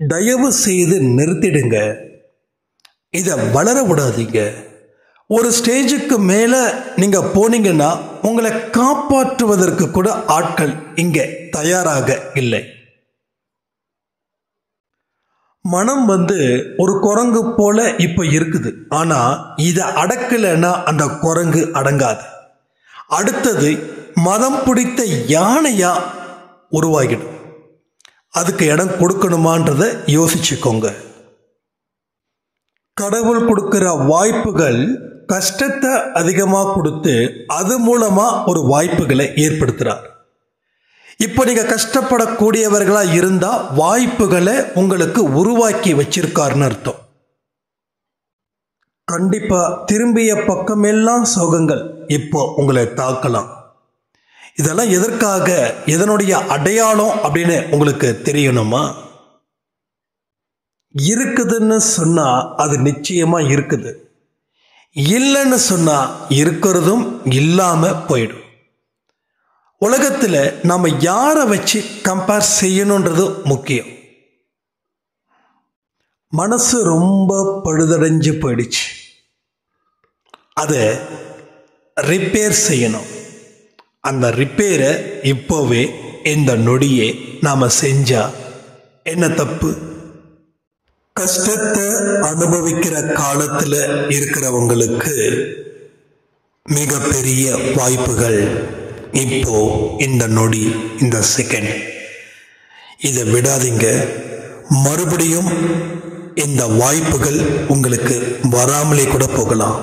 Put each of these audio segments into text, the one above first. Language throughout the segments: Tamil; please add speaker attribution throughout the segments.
Speaker 1: தயவு செய்து நிறுத்திடுங்க. இதை வளர விடாதீங்க. ஒரு ஸ்டேஜுக்கு மேலே நீங்கள் போனீங்கன்னா உங்களை காப்பாற்றுவதற்கு கூட ஆட்கள் இங்கே தயாராக இல்லை. மனம் ஒரு குரங்கு போல இப்போ இருக்குது. ஆனால் இதை அடக்கலைன்னா அந்த குரங்கு அடங்காது. அடுத்தது மதம் பிடித்த யானையா உருவாகிடும். அதுக்கு இடம் கொடுக்கணுமான்றதை யோசிச்சுக்கோங்க. கடவுள் கொடுக்கிற வாய்ப்புகள் கஷ்டத்தை அதிகமாக கொடுத்து அது மூலமாக ஒரு வாய்ப்புகளை ஏற்படுத்துகிறார். இப்போ நீங்கள் கஷ்டப்படக்கூடியவர்களாக இருந்தால் வாய்ப்புகளை உங்களுக்கு உருவாக்கி வச்சிருக்காருன்னு அர்த்தம். கண்டிப்பாக திரும்பிய பக்கமெல்லாம் சோகங்கள் இப்போ உங்களை தாக்கலாம். இதெல்லாம் எதற்காக, இதனுடைய அடையாளம் அப்படின்னு உங்களுக்கு தெரியணுமா? இருக்குதுன்னு சொன்னா அது நிச்சயமா இருக்குது, இல்லைன்னு சொன்னா இருக்கிறதும் இல்லாம போயிடும். உலகத்துல நாம யாரை வச்சு கம்பேர் செய்யணுன்றது முக்கியம். மனசு ரொம்ப பழுதடைஞ்சு போயிடுச்சு. அதை ரிப்பேர் செய்யணும். அந்த ரிப்பேரை இப்போவே இந்த நொடியே நாம செஞ்சா என்ன தப்பு? கஷ்டத்தை அனுபவிக்கிற காலத்துல இருக்கிறவங்களுக்கு மிகப்பெரிய வாய்ப்புகள் இப்போ இந்த நொடி, இந்த செகண்ட். இதை விடாதீங்க. மறுபடியும் இந்த வாய்ப்புகள் உங்களுக்கு வராமலே கூட போகலாம்.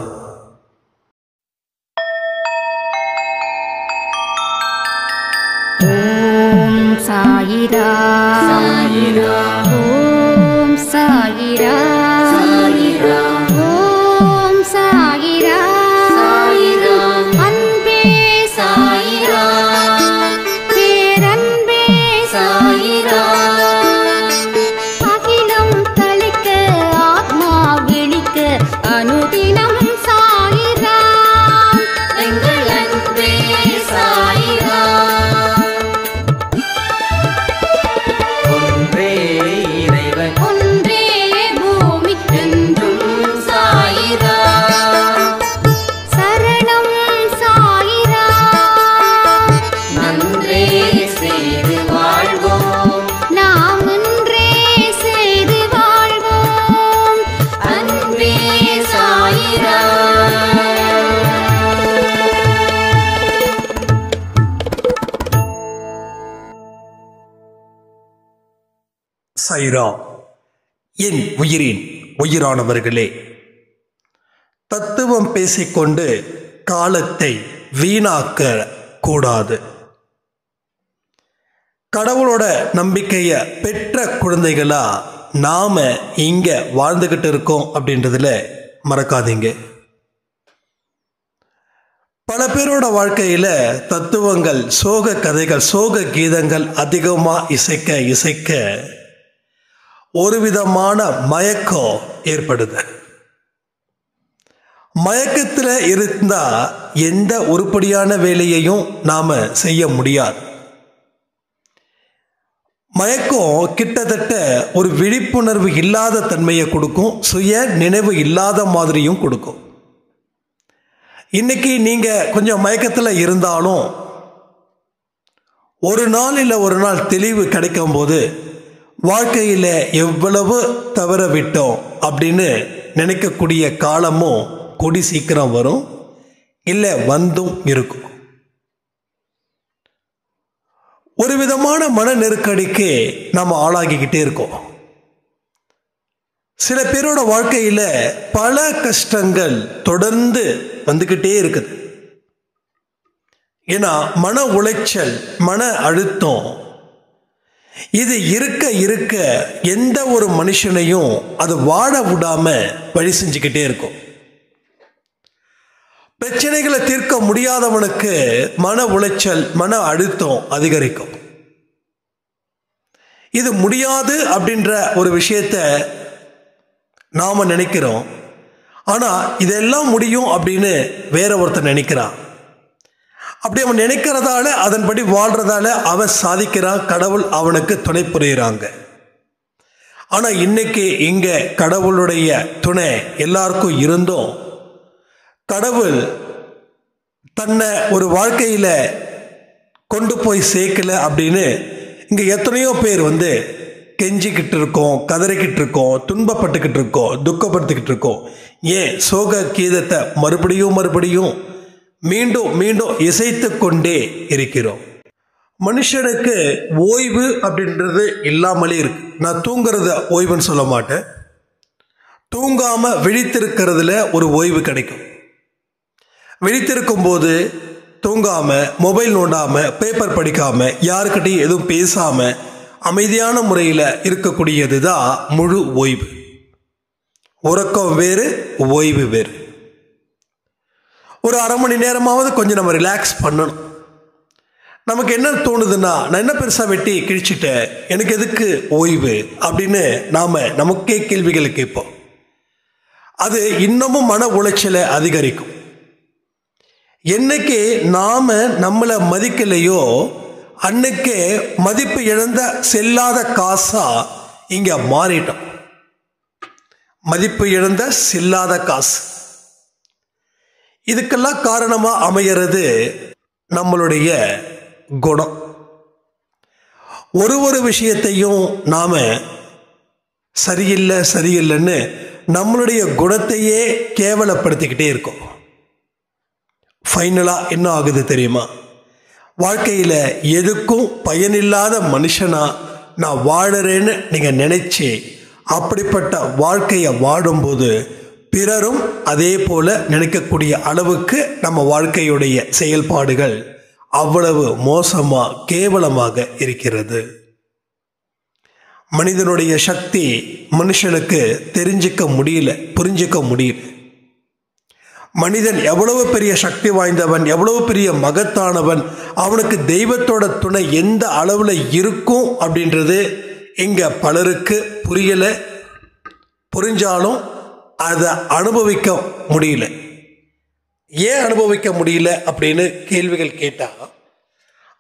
Speaker 2: ஓம் சாயிரா சாயிரா, ஓம் சாயிரா சாயிரா, ஓம் சாயிரா சாயிரா, அன்பே சாயிரா, பேரன்பே சாயிரா, அகிலம் தளிக்க ஆத்மா விழிக்க அனுதினம் சாயிரா, எங்கள் அன்பே சாயிரா. ஒன்றே பூமிக்கென்றும் சாயிரா, சரணம் சாயிரா, நன்றே செய்து வாழ்வோம், நாம் ஒன்றே செய்து வாழ்வோம், அன்பே சாயிரா.
Speaker 1: சாயிரா. என் உயிரின் உயிரானவர்களே, தத்துவம் பேசிக்கொண்டு காலத்தை வீணாக்க கூடாது. கடவுளோட நம்பிக்கைய பெற்ற குழந்தைகளா நாம இங்க வாழ்ந்துகிட்டு இருக்கோம் அப்படின்றதுல மறக்காதீங்க. பல பேரோட வாழ்க்கையில தத்துவங்கள், சோக கதைகள், சோக கீதங்கள் அதிகமா இசைக்க இசைக்க ஒரு விதமான மயக்கம் ஏற்படுது. மயக்கத்தில் இருந்தா எந்த உருப்படியான வேலையையும் நாம செய்ய முடியாது. மயக்கம் கிட்டத்தட்ட ஒரு விழிப்புணர்வு இல்லாத தன்மையை கொடுக்கும், சுய நினைவு இல்லாத மாதிரியும் கொடுக்கும். இன்னைக்கு நீங்க கொஞ்சம் மயக்கத்தில் இருந்தாலும் ஒரு நாள் இல்லை ஒரு நாள் தெளிவு கிடைக்கும் போது வாழ்க்கையில் எவ்வளவு தவற விட்டோம் அப்படின்னு நினைக்கக்கூடிய காலமும் கூடி சீக்கிரம் வரும், இல்லை வந்தும் இருக்கும். ஒரு விதமான மன நெருக்கடிக்கு நம்ம ஆளாகிக்கிட்டே இருக்கோம். சில பேரோட வாழ்க்கையில் பல கஷ்டங்கள் தொடர்ந்து வந்துக்கிட்டே இருக்குது. ஏன்னா மன உளைச்சல், மன அழுத்தம் இது இருக்க இருக்க எந்த ஒரு மனுஷனையும் அது வாழ விடாம வழி செஞ்சுக்கிட்டே இருக்கும். பிரச்சனைகளை தீர்க்க முடியாதவனுக்கு மன உளைச்சல், மன அழுத்தம் அதிகரிக்கும். இது முடியாது அப்படின்ற ஒரு விஷயத்த நாம நினைக்கிறோம். ஆனா இதெல்லாம் முடியும் அப்படின்னு வேற ஒருத்தர் நினைக்கிறான். அப்படி அவன் நினைக்கிறதால, அதன்படி வாழ்றதால அவன் சாதிக்கிறான். கடவுள் அவனுக்கு துணை புரியுறாங்க. ஆனால் இன்னைக்கு இங்கே கடவுளுடைய துணை எல்லாருக்கும் இருந்தும் கடவுள் தன்னை ஒரு வாழ்க்கையில் கொண்டு போய் சேர்க்கல அப்படின்னு இங்கே எத்தனையோ பேர் கெஞ்சிக்கிட்டு இருக்கோம், கதறிக்கிட்டு இருக்கோம், துன்பப்பட்டுக்கிட்டு இருக்கோம், துக்கப்படுத்திக்கிட்டு இருக்கோம். ஏன் சோக கீதத்தை மறுபடியும் மீண்டும் மீண்டும் இசைத்து கொண்டே இருக்கிறோம். மனுஷனுக்கு ஓய்வு அப்படின்றது இல்லாமலே இருக்கு. நான் தூங்குறத ஓய்வுன்னு சொல்ல மாட்டேன். தூங்காம விழித்திருக்கிறதுல ஒரு ஓய்வு கிடைக்கும். விழித்திருக்கும் போது தூங்காம, மொபைல் நோண்டாம, பேப்பர் படிக்காம, யாருக்கிட்டையும் எதுவும் பேசாம அமைதியான முறையில் இருக்கக்கூடியது தான் முழு ஓய்வு. உறக்கம் வேறு, ஓய்வு வேறு. ஒரு அரை மணி நேரமாவது கொஞ்சம் நம்ம ரிலாக்ஸ் பண்ணணும். நமக்கு என்ன தோணுதுன்னா, நான் என்ன பெருசாக வெட்டி கிழிச்சிட்டேன், எனக்கு எதுக்கு ஓய்வு அப்படின்னு நாம் நமக்கே கேள்விகளை கேட்போம். அது இன்னமும் மன உளைச்சலை அதிகரிக்கும். என்னைக்கு நாம் நம்மளை மதிக்கலையோ அன்னைக்கே மதிப்பு இழந்த செல்லாத காசா இங்க மாறிட்டோம். மதிப்பு இழந்த செல்லாத காசு. இதுக்கெல்லாம் காரணமா அமைகிறது நம்மளுடைய குணம். ஒரு விஷயத்தையும் நாம சரியில்லைன்னு நம்மளுடைய குணத்தையே கேவலப்படுத்திக்கிட்டே இருக்கோம். ஃபைனலா என்ன ஆகுது தெரியுமா? வாழ்க்கையில் எதுக்கும் பயனில்லாத மனுஷனா நான் வாழறேன்னு நீங்கள் நினைச்சு அப்படிப்பட்ட வாழ்க்கையை வாழும்போது பிறரும் அதே போல நினைக்கக்கூடிய அளவுக்கு நம்ம வாழ்க்கையுடைய செயல்பாடுகள் அவ்வளவு மோசமாக கேவலமாக இருக்கிறது. மனிதனுடைய சக்தி மனுஷனுக்கு தெரிஞ்சிக்க முடியல, புரிஞ்சிக்க முடியல. மனிதன் எவ்வளவு பெரிய சக்தி வாய்ந்தவன், எவ்வளவு பெரிய மகத்தானவன், அவனுக்கு தெய்வத்தோட துணை எந்த அளவில் இருக்கும் அப்படின்றது இங்க பலருக்கு புரியல. புரிஞ்சாலும் அதை அனுபவிக்க முடியல. ஏன் அனுபவிக்க முடியல அப்படின்னு கேள்விகள் கேட்டா,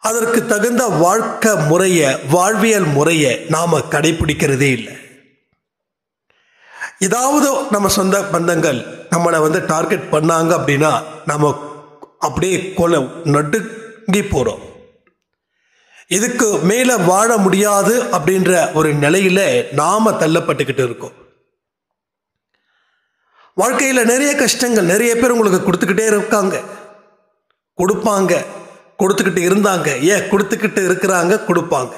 Speaker 1: அதற்கு தகுந்த வாழ்க்கை முறையை, வாழ்வியல் முறையை நாம கடைபிடிக்கிறதே இல்லை. ஏதாவது நம்ம சொந்த பந்தங்கள் நம்மளை டார்கெட் பண்ணாங்க அப்படின்னா நம்ம அப்படியே நடுங்கி போறோம். இதுக்கு மேல வாழ முடியாது அப்படின்ற ஒரு நிலையில நாம தள்ளப்பட்டுக்கிட்டு இருக்கோம். வாழ்க்கையில நிறைய கஷ்டங்கள் நிறைய பேர் உங்களுக்கு கொடுத்துக்கிட்டே இருக்காங்க, கொடுப்பாங்க, கொடுத்துக்கிட்டு இருந்தாங்க, ஏன் கொடுத்துக்கிட்டு இருக்கிறாங்க, கொடுப்பாங்க.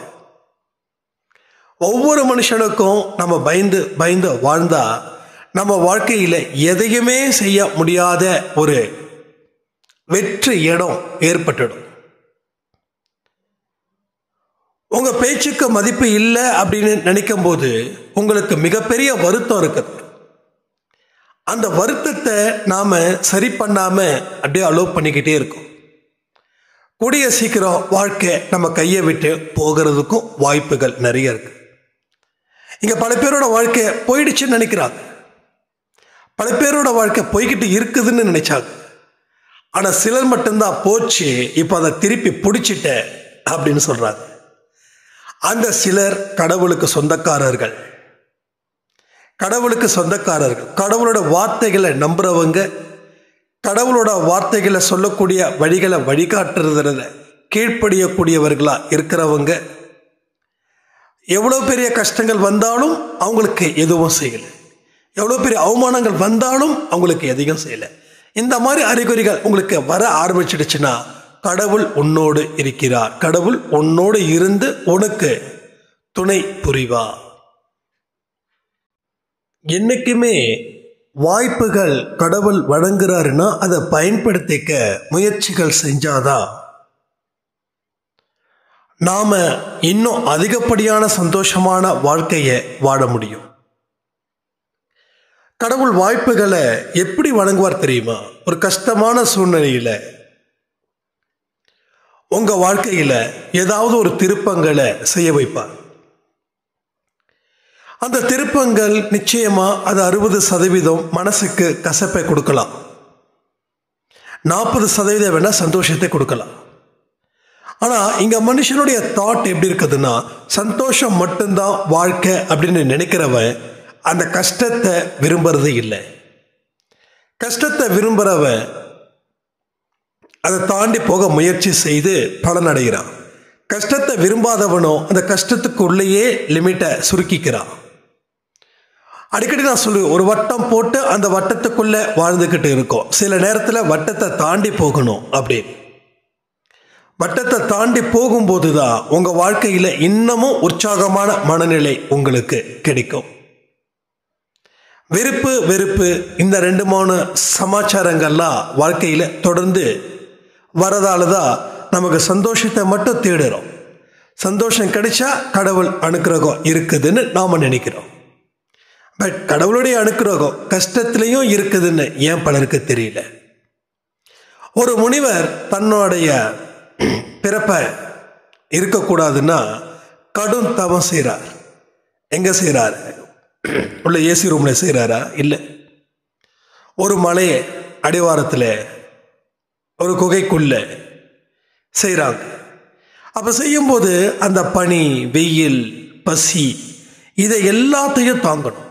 Speaker 1: ஒவ்வொரு மனுஷனுக்கும் நம்ம பயந்து வாழ்ந்தா நம்ம வாழ்க்கையில எதையுமே செய்ய முடியாத ஒரு வெற்று இடம் ஏற்பட்டுடும். உங்க பேச்சுக்கு மதிப்பு இல்லை அப்படின்னு நினைக்கும் போது உங்களுக்கு மிகப்பெரிய வருத்தம் இருக்குது. அந்த வருத்தத்தை நாம சரி பண்ணாம அப்படியே அலோவ் பண்ணிக்கிட்டே இருக்கோம். கூடிய சீக்கிரம் வாழ்க்கை நம்ம கையை விட்டு போகிறதுக்கும் வாய்ப்புகள் நிறைய இருக்கு. இங்க பல பேரோட வாழ்க்கை போயிடுச்சுன்னு நினைக்கிறாங்க, பல பேரோட வாழ்க்கை போய்கிட்டு இருக்குதுன்னு நினைச்சாங்க. ஆனா சிலர் மட்டும்தான் போச்சு, இப்ப அதை திருப்பி பிடிச்சிட்ட அப்படின்னு சொல்றாங்க. அந்த சிலர் கடவுளுக்கு சொந்தக்காரர்கள். கடவுளுக்கு சொந்தக்காரர்கள், கடவுளோட வார்த்தைகளை நம்புறவங்க, கடவுளோட வார்த்தைகளை சொல்லக்கூடிய வழிகளை வழிகாட்டுறதுல கீழ்ப்படியக்கூடியவர்களா இருக்கிறவங்க. எவ்வளோ பெரிய கஷ்டங்கள் வந்தாலும் அவங்களுக்கு எதுவும் செய்யலை, எவ்வளோ பெரிய அவமானங்கள் வந்தாலும் அவங்களுக்கு எதையும் செய்யலை. இந்த மாதிரி அறிகுறிகள் உங்களுக்கு வர ஆரம்பிச்சிடுச்சுன்னா கடவுள் உன்னோடு இருக்கிறார், கடவுள் உன்னோடு இருந்து உனக்கு துணை புரிவா. என்னைக்குமே வாய்ப்புகள் கடவுள் வழங்குறாருன்னா அதை பயன்படுத்திக்க முயற்சிகள் செஞ்சாதான் நாம இன்னும் அதிகப்படியான சந்தோஷமான வாழ்க்கையை வாழ முடியும். கடவுள் வாய்ப்புகளை எப்படி வழங்குவார் தெரியுமா? ஒரு கஷ்டமான சூழ்நிலையில உங்க வாழ்க்கையில ஏதாவது ஒரு திருப்பங்களை செய்ய வைப்பார். அந்த திருப்பங்கள் நிச்சயமா அது 60% மனசுக்கு கசப்பை கொடுக்கலாம், 40% வேணா சந்தோஷத்தை கொடுக்கலாம். ஆனால் இங்கே மனுஷனுடைய தாட் எப்படி இருக்குதுன்னா, சந்தோஷம் மட்டும்தான் வாழ்க்கை அப்படின்னு நினைக்கிறவன் அந்த கஷ்டத்தை விரும்புறது இல்லை. கஷ்டத்தை விரும்புகிறவன் அதை தாண்டி போக முயற்சி செய்து பலனடைகிறான். கஷ்டத்தை விரும்பாதவனோ அந்த கஷ்டத்துக்குள்ளேயே லிமிட்டை சுருக்கிக்கிறான். அடிக்கடி நான் சொல்லுவேன், ஒரு வட்டம் போட்டு அந்த வட்டத்துக்குள்ளே வாழ்ந்துக்கிட்டு இருக்கோம். சில நேரத்தில் வட்டத்தை தாண்டி போகணும். அப்படின்னு வட்டத்தை தாண்டி போகும்போது தான் உங்கள் வாழ்க்கையில் இன்னமும் உற்சாகமான மனநிலை உங்களுக்கு கிடைக்கும். வெறுப்பு வெறுப்பு இந்த 2-3 சமாச்சாரங்கள்லாம் வாழ்க்கையில் தொடர்ந்து வரதால தான் நமக்கு சந்தோஷத்தை மட்டும் தேடுறோம். சந்தோஷம் கிடைச்சா கடவுள் அனுக்கிரகம் இருக்குதுன்னு நாம் நினைக்கிறோம். பட் கடவுளுடைய அனுக்கிரகம் கஷ்டத்திலையும் இருக்குதுன்னு ஏன் பலருக்கு தெரியல. ஒரு முனிவர் தன்னுடைய பிறப்பை இருக்கக்கூடாதுன்னா கடும் தவம் செய்கிறார். எங்கே செய்கிறார்? உள்ள ஏசி ரூமில் செய்கிறாரா? இல்லை. ஒரு மலை அடிவாரத்தில் ஒரு குகைக்குள்ள செய்கிறாங்க. அப்போ செய்யும்போது அந்த பனி, வெயில், பசி இதை எல்லாத்தையும் தாங்கணும்.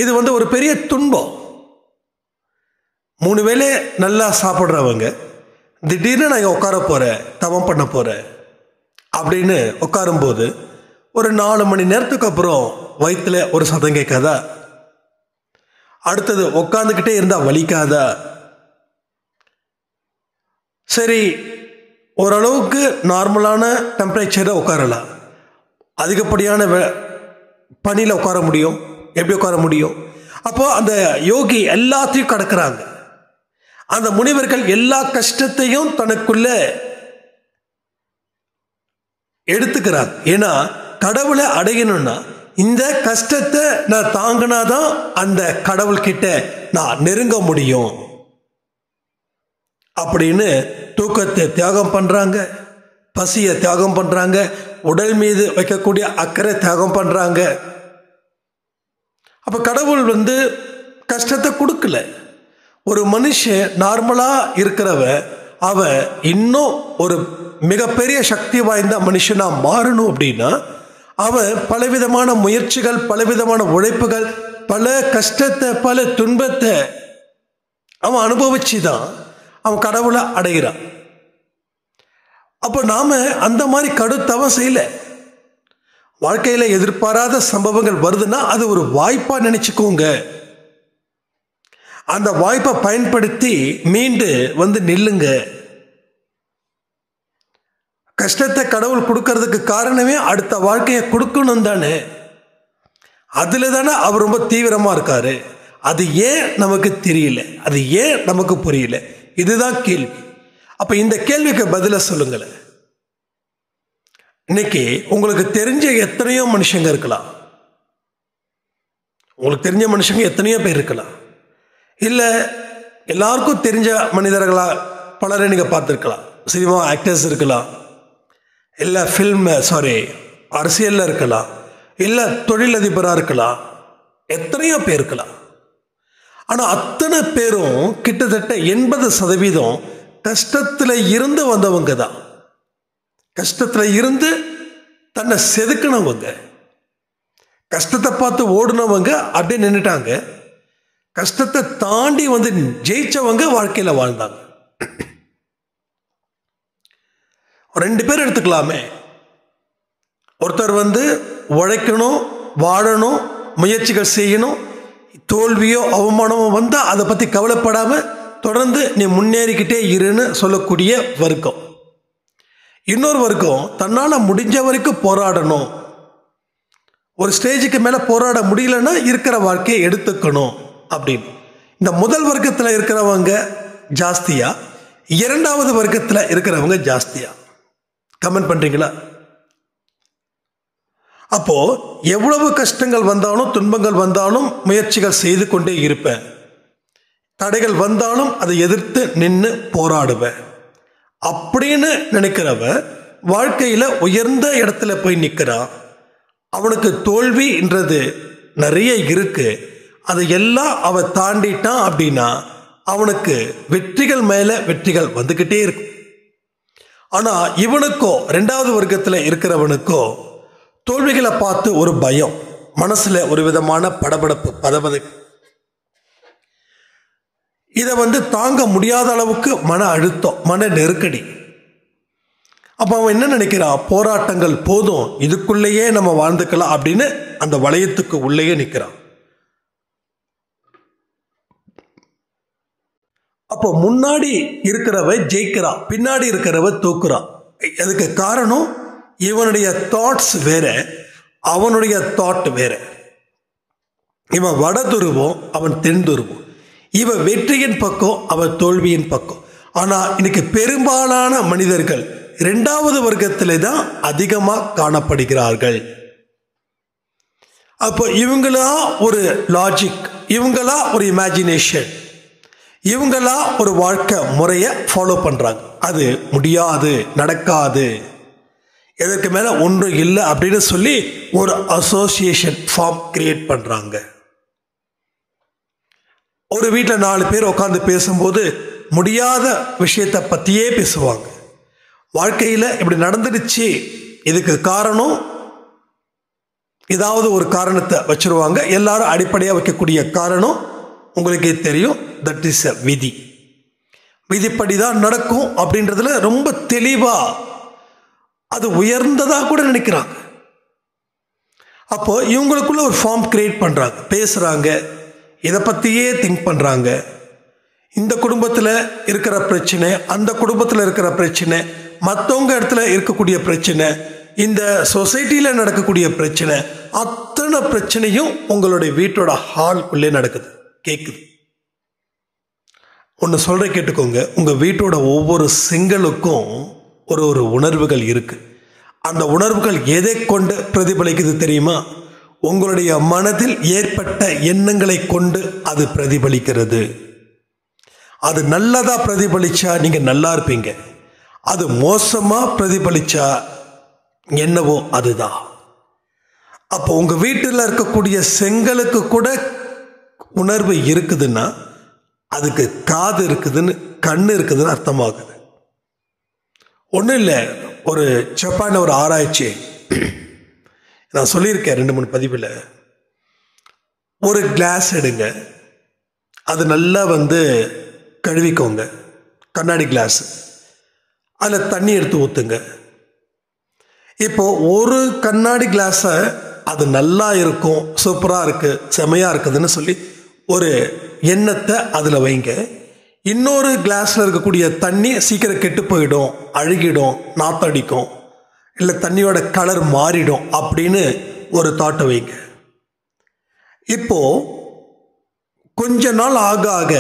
Speaker 1: இது ஒரு பெரிய துன்பம். 3 வேளை நல்லா சாப்பிட்றவங்க திடீர்னு நான் உட்கார போகிறேன், தவம் பண்ண போகிறேன் அப்படின்னு உட்காரும்போது ஒரு 4 மணி நேரத்துக்கு அப்புறம் வயிற்றுல ஒரு சத்தம் கேட்காதா? அடுத்தது உட்காந்துக்கிட்டே இருந்தால் வலிக்காதா? சரி, ஓரளவுக்கு நார்மலான டெம்பரேச்சரில் உட்காரலாம். அதிகப்படியான பனியில் உட்கார முடியும்? எப்படி உட்கார முடியும்? அப்போ அந்த யோகி எல்லாத்தையும் கடக்கிறாங்க. அந்த முனிவர்கள் எல்லா கஷ்டத்தையும் தனக்குள்ள எடுத்துக்கிறாங்க. ஏன்னா கடவுளை அடையணும்னா இந்த கஷ்டத்தை நான் தாங்கினாதான் அந்த கடவுள்கிட்ட நான் நெருங்க முடியும் அப்படின்னு தூக்கத்தை தியாகம் பண்றாங்க, பசியை தியாகம் பண்றாங்க, உடல் மீது வைக்கக்கூடிய அக்கறை தியாகம் பண்றாங்க. அப்ப கடவுள் கஷ்டத்தை கொடுக்கல. ஒரு மனுஷன் நார்மலா இருக்கிறவ அவன் இன்னும் ஒரு மிகப்பெரிய சக்தி வாய்ந்த மனுஷனா மாறணும் அப்படின்னா அவன் பலவிதமான முயற்சிகள், பலவிதமான உழைப்புகள், பல கஷ்டத்தை, பல துன்பத்தை அவன் அனுபவிச்சுதான் அவன் கடவுளை அடைகிறான். அப்போ நாம அந்த மாதிரி கடுத்தவம் செய்யல. வாழ்க்கையில எதிர்பாராத சம்பவங்கள் வருதுன்னா அது ஒரு வாய்ப்பா நினைச்சுக்கோங்க. அந்த வாய்ப்பை பயன்படுத்தி மீண்டு நில்லுங்க. கஷ்டத்தை கடவுள் கொடுக்கறதுக்கு காரணமே அடுத்த வாழ்க்கையை கொடுக்கணும் தானே. அதுல தானே அவர் ரொம்ப தீவிரமா இருக்காரு. அது ஏன் நமக்கு தெரியல, அது ஏன் நமக்கு புரியல, இதுதான் கேள்வி. அப்ப இந்த கேள்விக்கு பதில சொல்லுங்களேன். இன்னைக்கு உங்களுக்கு தெரிஞ்ச எத்தனையோ மனுஷங்க இருக்கலாம், உங்களுக்கு தெரிஞ்ச மனுஷங்க எத்தனையோ பேர் இருக்கலாம், இல்ல எல்லாருக்கும் தெரிஞ்ச மனிதர்களா பலரை நீங்க பார்த்துருக்கலாம். சினிமா ஆக்டர்ஸ் இருக்கலாம், இல்ல அரசியல்ல இருக்கலாம், இல்ல தொழிலதிபராக இருக்கலாம், எத்தனையோ பேர் இருக்கலாம். ஆனா அத்தனை பேரும் கிட்டத்தட்ட 80% கஷ்டத்துல இருந்து வந்தவங்க தான். கஷ்டத்துல இருந்து தன்னை செதுக்கினவங்க, கஷ்டத்தை பார்த்து ஓடுனவங்க அப்படியே நின்றுட்டாங்க. கஷ்டத்தை தாண்டி ஜெயிச்சவங்க வாழ்க்கையில வாழ்ந்தாங்க. 2 பேர் எடுத்துக்கலாமே. ஒருத்தர் உழைக்கணும், வாழணும், முயற்சிகள் செய்யணும், தோல்வியோ அவமானமோ வந்தால் அதை பற்றி கவலைப்படாமல் தொடர்ந்து நீ முன்னேறிக்கிட்டே இருன்னு சொல்லக்கூடிய வர்க்கம். இன்னொரு வர்க்கம் தன்னால் முடிஞ்ச வரைக்கும் போராடணும், ஒரு ஸ்டேஜுக்கு மேலே போராட முடியலன்னா இருக்கிற வாழ்க்கையை எடுத்துக்கணும் அப்படின்னு. இந்த முதல் வர்க்கத்தில் இருக்கிறவங்க ஜாஸ்தியா, 2வது வர்க்கத்தில் இருக்கிறவங்க ஜாஸ்தியா? கமெண்ட் பண்றீங்களா? அப்போ எவ்வளவு கஷ்டங்கள் வந்தாலும், துன்பங்கள் வந்தாலும் முயற்சிகள் செய்து கொண்டே இருப்பேன். தடைகள் வந்தாலும் அதை எதிர்த்து நின்று போராடுவேன் அப்படின்னு நினைக்கிறவ வாழ்க்கையில உயர்ந்த இடத்துல போய் நிற்கிறான். அவனுக்கு தோல்வின்றது நிறைய இருக்கு, அதை எல்லாம் அவன் தாண்டிட்டான் அப்படின்னா அவனுக்கு வெற்றிகள் மேல வெற்றிகள் வந்துக்கிட்டே இருக்கும். ஆனால் இவனுக்கோ ரெண்டாவது வர்க்கத்தில் இருக்கிறவனுக்கோ தோல்விகளை பார்த்து ஒரு பயம், மனசுல ஒரு விதமான படபடப்பு, பதபதப்பு. இதை தாங்க முடியாத அளவுக்கு மன அழுத்தம், மன நெருக்கடி. அப்போ அவன் என்ன நினைக்கிறான், போராட்டங்கள் போதும், இதுக்குள்ளேயே நம்ம வாழ்ந்துக்கலாம் அப்படின்னு அந்த வளையத்துக்கு உள்ளேயே நிற்கிறான். அப்போ முன்னாடி இருக்கிறவ ஜெயிக்கிறான், பின்னாடி இருக்கிறவ தூக்குறான். அதுக்கு காரணம் இவனுடைய தாட்ஸ் வேற, அவனுடைய தாட் வேற. இவன் வட துருவம், அவன் தென் துருவம். இவன் வெற்றியின் பக்கம், அவன் தோல்வியின் பக்கம். ஆனால் இன்னைக்கு பெரும்பாலான மனிதர்கள் இரண்டாவது வர்க்கத்திலே தான் அதிகமாக காணப்படுகிறார்கள். அப்போ இவங்களா ஒரு லாஜிக், இவங்களா ஒரு இமேஜினேஷன், இவங்களா ஒரு வாழ்க்கை முறையை ஃபாலோ பண்ணுறாங்க. அது முடியாது, நடக்காது, எதற்கு மேலே ஒன்றும் இல்லை அப்படின்னு சொல்லி ஒரு அசோசியேஷன் ஃபார்ம் கிரியேட் பண்ணுறாங்க. ஒரு வீட்டில் 4 பேர் உட்காந்து பேசும்போது முடியாத விஷயத்தை பற்றியே பேசுவாங்க. வாழ்க்கையில் இப்படி நடந்துடுச்சு, இதுக்கு காரணம் ஏதாவது ஒரு காரணத்தை வச்சிருவாங்க. எல்லாரும் அடிப்படையாக வைக்கக்கூடிய காரணம் உங்களுக்கே தெரியும், தட் இஸ் அ விதி. விதிப்படி தான் நடக்கும் அப்படின்றதுல ரொம்ப தெளிவாக அது உயர்ந்ததாக கூட நினைக்கிறாங்க. அப்போ இவங்களுக்குள்ள ஒரு ஃபார்ம் கிரியேட் பண்ணுறாங்க, பேசுகிறாங்க, இதை பற்றியே திங்க் பண்ணுறாங்க. இந்த குடும்பத்தில் இருக்கிற பிரச்சனை, அந்த குடும்பத்தில் இருக்கிற பிரச்சனை, மற்றவங்க இடத்துல இருக்கக்கூடிய பிரச்சனை, இந்த சொசைட்டியில் நடக்கக்கூடிய பிரச்சனை, அத்தனை பிரச்சனையும் உங்களுடைய வீட்டோட ஹால்குள்ளே நடக்குது, கேட்குது. ஒன்று சொல்கிற கேட்டுக்கோங்க, உங்கள் வீட்டோட ஒவ்வொரு செங்கலுக்கும் ஒரு உணர்வுகள் இருக்கு. அந்த உணர்வுகள் எதை கொண்டு பிரதிபலிக்குது தெரியுமா? உங்களுடைய மனதில் ஏற்பட்ட எண்ணங்களை கொண்டு அது பிரதிபலிக்கிறது. அது நல்லதா பிரதிபலிச்சா நீங்க நல்லா இருப்பீங்க, அது மோசமா பிரதிபலிச்சா என்னவோ அதுதான். அப்போ உங்க வீட்டில் இருக்கக்கூடிய செங்கலுக்கு கூட உணர்வு இருக்குதுன்னா அதுக்கு காது இருக்குதுன்னு, கண்ணு இருக்குதுன்னு அர்த்தமாகுது. ஒன்றும் இல்லை, ஒரு ஜப்பான் ஒரு ஆராய்ச்சி நான் சொல்லியிருக்கேன் 2-3 பதிவில். ஒரு கிளாஸ் எடுங்க, அது நல்லா கழுவிக்கோங்க, கண்ணாடி கிளாஸ், அதில் தண்ணி எடுத்து ஊற்றுங்க. இப்போ ஒரு கண்ணாடி கிளாஸை அது நல்லா இருக்கும், சூப்பராக இருக்குது, செமையாக இருக்குதுன்னு சொல்லி ஒரு எண்ணத்தை அதில் வைங்க. இன்னொரு கிளாஸில் இருக்கக்கூடிய தண்ணி சீக்கிரம் கெட்டு போயிடும், அழுகிடும், நாத்தடிக்கும், இல்லை தண்ணியோட கலர் மாறிடும் அப்படின்னு ஒரு தாட்டை வைங்க. இப்போ கொஞ்ச நாள் ஆக ஆக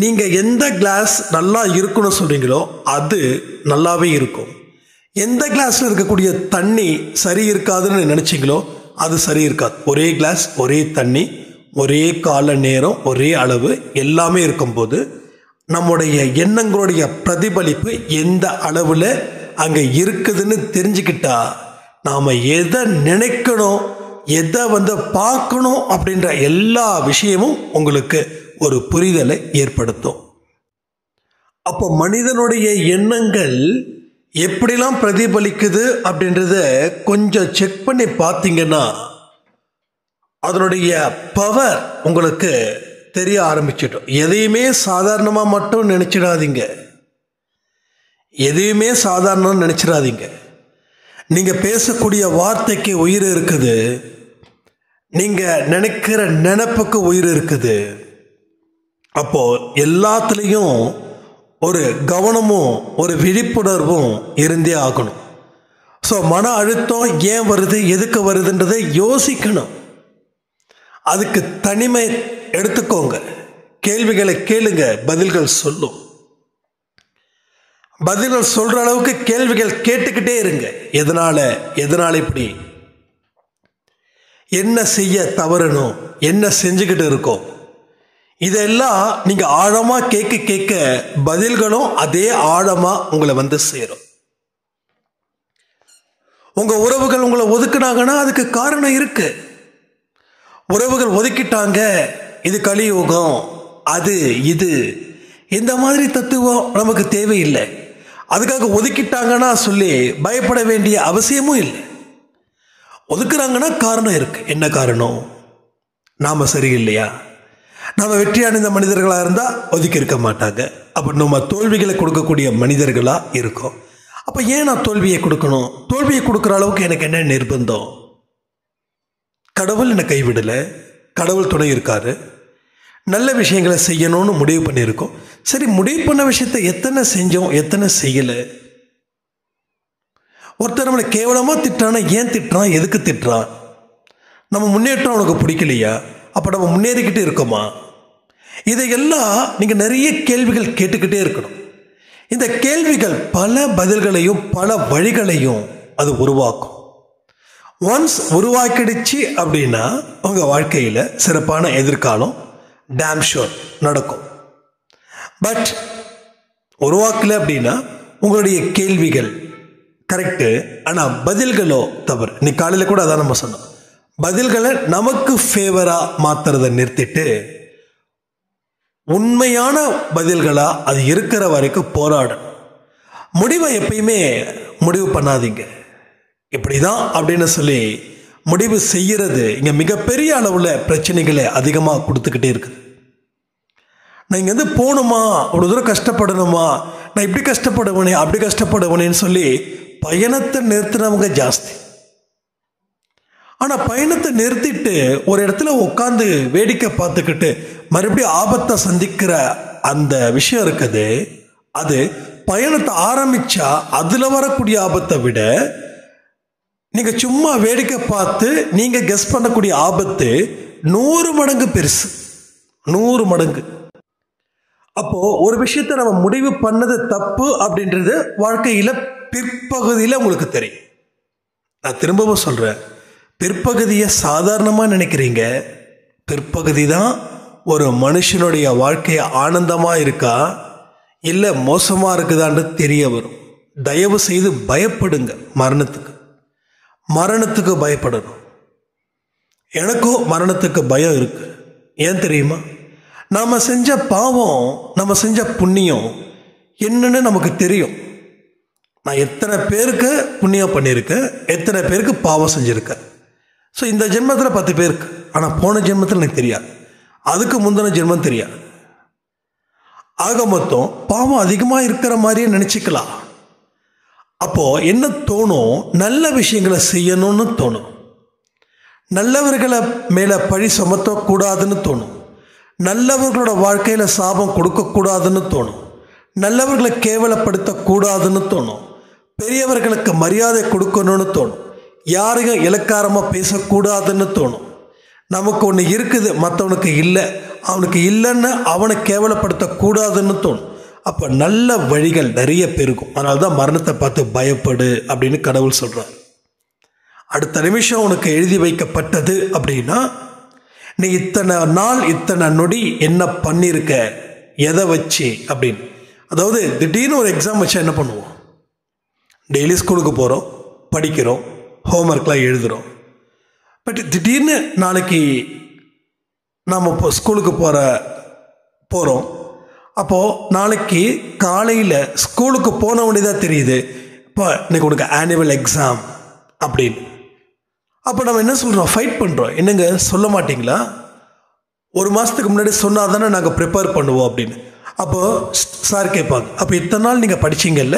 Speaker 1: நீங்கள் எந்த கிளாஸ் நல்லா இருக்குன்னு சொல்கிறீங்களோ அது நல்லாவே இருக்கும். எந்த கிளாஸில் இருக்கக்கூடிய தண்ணி சரி இருக்காதுன்னு நினச்சிங்களோ அது சரி இருக்காது. ஒரே கிளாஸ், ஒரே தண்ணி, ஒரே கால நேரம், ஒரே அளவு எல்லாமே இருக்கும்போது நம்முடைய எண்ணங்களுடைய பிரதிபலிப்பு எந்த அளவில் அங்கே இருக்குதுன்னு தெரிஞ்சுக்கிட்டா நாம் எதை நினைக்கணும், எதை பார்க்கணும் அப்படின்ற எல்லா விஷயமும் உங்களுக்கு ஒரு புரிதலை ஏற்படுத்தும். அப்போ மனிதனுடைய எண்ணங்கள் எப்படிலாம் பிரதிபலிக்குது அப்படின்றத கொஞ்சம் செக் பண்ணி பார்த்தீங்கன்னா அதனுடைய பவர் உங்களுக்கு தெரிய ஆரம்பிச்சிட்டோம். எதையுமே சாதாரணமாக மட்டும் நினச்சிடாதீங்க, எதையுமே சாதாரணம் நினச்சிடாதீங்க. நீங்கள் பேசக்கூடிய வார்த்தைக்கு உயிர் இருக்குது, நீங்கள் நினைக்கிற நினைப்புக்கு உயிர் இருக்குது. அப்போது எல்லாத்துலேயும் ஒரு கவனமும் ஒரு விழிப்புணர்வும் இருந்தே ஆகணும். ஸோ மன அழுத்தம் ஏன் வருது, எதுக்கு வருதுன்றதை யோசிக்கணும். அதுக்கு தனிமை எடுத்துக்கோங்க, கேள்விகளை கேளுங்க, பதில்கள் சொல்லும். பதில்கள் சொல்ற அளவுக்கு கேள்விகள் கேட்டுக்கிட்டே இருங்க. எதனால இப்படி, என்ன செய்ய தவறணும், என்ன செஞ்சுக்கிட்டு இருக்கோம், இதெல்லாம் நீங்க ஆழமா கேட்க கேட்க பதில்களும் அதே ஆழமா உங்களை சேரும். உங்க உறவுகள் உங்களை ஒதுக்குனாங்கன்னா அதுக்கு காரணம் இருக்கு. உறவுகள் ஒதுக்கிட்டாங்க, இது கலியுகம், அது இது, இந்த மாதிரி தத்துவம் நமக்கு தேவையில்லை. அதுக்காக ஒதுக்கிட்டாங்கன்னா சொல்லி பயப்பட வேண்டிய அவசியமும் இல்லை. ஒதுக்குறாங்கன்னா காரணம் இருக்கு. என்ன காரணம்? நாம் சரியில்லையா? நாம் வெற்றி அடைந்த மனிதர்களாக இருந்தால் ஒதுக்கி இருக்க மாட்டாங்க. அப்போ நம்ம தோல்விகளை கொடுக்கக்கூடிய மனிதர்களாக இருக்கோம். அப்போ ஏன் நான் தோல்வியை கொடுக்கணும்? தோல்வியை கொடுக்குற அளவுக்கு எனக்கு என்ன நிர்பந்தம்? கடவுள் என்னை கைவிடலை, கடவுள் துணை இருக்காரு, நல்ல விஷயங்களை செய்யணும்னு முடிவு பண்ணியிருக்கோம். சரி, முடிவு பண்ண விஷயத்தை எத்தனை செஞ்சோம், எத்தனை செய்யலை? ஒருத்தர் நம்மளை கேவலமாக திட்டுறான்னா ஏன் திட்டுறான், எதுக்கு திட்டுறான்? நம்ம முன்னேற்றம் அவனுக்கு பிடிக்கலையா? அப்போ நம்ம முன்னேறிக்கிட்டே இருக்கோமா? இதையெல்லாம் நீங்கள் நிறைய கேள்விகள் கேட்டுக்கிட்டே இருக்கணும். இந்த கேள்விகள் பல பதில்களையும் பல வழிகளையும் அது உருவாக்கும். ஒன்ஸ் உருவாக்கிடுச்சு அப்படின்னா உங்கள் வாழ்க்கையில் சிறப்பான எதிர்காலம் டேம் ஷோர் நடக்கும். பட் உருவாக்கலை அப்படின்னா உங்களுடைய கேள்விகள் கரெக்டு, ஆனால் பதில்களோ தவறு. இன்னைக்கு காலையில் கூட அதான் நம்ம சொன்னோம். பதில்களை நமக்கு ஃபேவராக மாற்றுறதை நிறுத்திட்டு உண்மையான பதில்களாக அது இருக்கிற வரைக்கும் போராடணும். முடிவை எப்பயுமே முடிவு பண்ணாதீங்க. இப்படி தான் அப்படின்னு சொல்லி முடிவு செய்கிறது இங்கே மிகப்பெரிய அளவில் பிரச்சனைகளை அதிகமாக கொடுத்துக்கிட்டே இருக்குது. நான் இங்கேருந்து போகணுமா, அவ்வளோ தூரம் கஷ்டப்படணுமா, நான் இப்படி கஷ்டப்படுவேனே அப்படி கஷ்டப்படுவேனேன்னு சொல்லி பயணத்தை நிறுத்தினவங்க ஜாஸ்தி. ஆனால் பயணத்தை நிறுத்திட்டு ஒரு இடத்துல உட்காந்து வேடிக்கை பார்த்துக்கிட்டு மறுபடியும் ஆபத்தை சந்திக்கிற அந்த விஷயம் இருக்குது. அது பயணத்தை ஆரம்பித்தா அதில் வரக்கூடிய ஆபத்தை விட நீங்கள் சும்மா வேடிக்கை பார்த்து நீங்கள் கெஸ் பண்ணக்கூடிய ஆபத்து 100 மடங்கு பெருசு, 100 மடங்கு. அப்போது ஒரு விஷயத்தை நம்ம முடிவு பண்ணது தப்பு அப்படின்றது வாழ்க்கையில் பிற்பகுதியில் உங்களுக்கு தெரியும். நான் திரும்பவும் சொல்கிறேன், பிற்பகுதியை சாதாரணமாக நினைக்கிறீங்க. பிற்பகுதி தான் ஒரு மனுஷனுடைய வாழ்க்கை ஆனந்தமாக இருக்கா இல்லை மோசமாக இருக்குதான்னு தெரிய வரும். தயவு செய்து பயப்படுங்க. மரணத்துக்கு பயப்படணும். எனக்கும் மரணத்துக்கு பயம் இருக்கு. ஏன் தெரியுமா? நாம் செஞ்ச பாவம், நம்ம செஞ்ச புண்ணியம் என்னன்னு நமக்கு தெரியும். நான் எத்தனை பேருக்கு புண்ணியம் பண்ணியிருக்கேன், எத்தனை பேருக்கு பாவம் செஞ்சுருக்கேன். ஸோ இந்த ஜென்மத்தில் 10 பேருக்கு, ஆனால் போன ஜென்மத்தில் எனக்கு தெரியாது, அதுக்கு முந்தின ஜென்மம் தெரியாது. ஆக மொத்தம் பாவம் அதிகமாக இருக்கிற மாதிரியே நினச்சிக்கலாம். அப்போது என்ன தோணும்? நல்ல விஷயங்களை செய்யணும்னு தோணும். நல்லவர்களை மேலே பழி சுமத்தக்கூடாதுன்னு தோணும். நல்லவர்களோட வாழ்க்கையில் சாபம் கொடுக்கக்கூடாதுன்னு தோணும். நல்லவர்களை கேவலப்படுத்தக்கூடாதுன்னு தோணும். பெரியவர்களுக்கு மரியாதை கொடுக்கணும்னு தோணும். யாரையும் இலக்காரமாக பேசக்கூடாதுன்னு தோணும். நமக்கு ஒன்று இருக்குது, மற்றவனுக்கு இல்லை, அவனுக்கு இல்லைன்னு அவனை கேவலப்படுத்தக்கூடாதுன்னு தோணும். அப்போ நல்ல வழிகள் நிறைய பெருகும். அதனால தான் மரணத்தை பார்த்து பயப்படு அப்படின்னு கடவுள் சொல்கிறார். அடுத்த நிமிஷம் உனக்கு எழுதி வைக்கப்பட்டது அப்படின்னா நீ இத்தனை நாள் இத்தனை நொடி என்ன பண்ணியிருக்க, எதை வச்சு அப்படின்னு. அதாவது திடீர்னு ஒரு எக்ஸாம் வச்சா என்ன பண்ணுவோம்? டெய்லி ஸ்கூலுக்கு போகிறோம், படிக்கிறோம், ஹோம்ஒர்க்லாம் எழுதுகிறோம். பட் திடீர்னு நாளைக்கு நாம் இப்போ ஸ்கூலுக்கு போகிறோம். அப்போது நாளைக்கு காலையில் ஸ்கூலுக்கு போன உடனே தான் தெரியுது இப்போ இன்னைக்கு உனக்கு ஆனுவல் எக்ஸாம் அப்படின்னு. அப்போ நம்ம என்ன சொல்கிறோம்? ஃபைட் பண்ணுறோம். என்னங்க சொல்ல மாட்டிங்களா? ஒரு மாதத்துக்கு முன்னாடி சொன்னால் தானே நாங்கள் ப்ரிப்பேர் பண்ணுவோம் அப்படின்னு. அப்போது சார் கேட்பாங்க, அப்போ இத்தனை நாள் நீங்கள் படிச்சிங்கல்ல,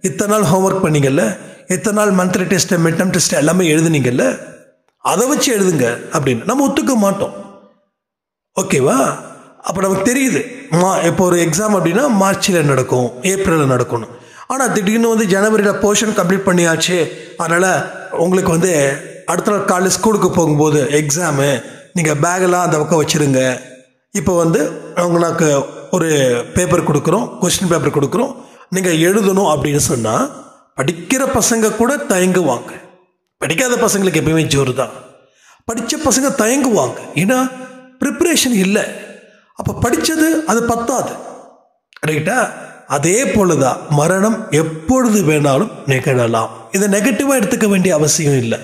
Speaker 1: இத்தனை நாள் ஹோம்ஒர்க் பண்ணிங்கல்ல, இத்தனை நாள் monthly test mid term test எல்லாமே எழுதுனீங்கல்ல, அதை வச்சு எழுதுங்க அப்படின்னு. நம்ம ஒத்துக்க மாட்டோம். ஓகேவா? அப்போ நமக்கு தெரியுது இப்போ ஒரு எக்ஸாம் அப்படின்னா மார்ச்சில் நடக்கும், ஏப்ரலில் நடக்கணும். ஆனால் திடீர்னு ஜனவரியில் போர்ஷன் கம்ப்ளீட் பண்ணியாச்சு, அதனால் உங்களுக்கு அடுத்த நாள் காலையில் ஸ்கூலுக்கு போகும்போது எக்ஸாமு, நீங்கள் பேகெல்லாம் அந்த பக்கம் வச்சுருங்க, இப்போ உங்களுக்கு ஒரு பேப்பர் கொடுக்குறோம், கொஸ்டின் பேப்பர் கொடுக்குறோம், நீங்கள் எழுதணும் அப்படின்னு சொன்னால் படிக்கிற பசங்க கூட தயங்குவாங்க. படிக்காத பசங்களுக்கு எப்பயுமே ஜோறு தான். படித்த பசங்க தயங்குவாங்க, ஏன்னா ப்ரிப்பரேஷன் இல்லை. அப்போ படித்தது அது பத்தாது, ரைட்டா? அதே போலதான் மரணம் எப்பொழுது வேணாலும் நிகழலாம். இதை நெகட்டிவாக எடுத்துக்க வேண்டிய அவசியம் இல்லை.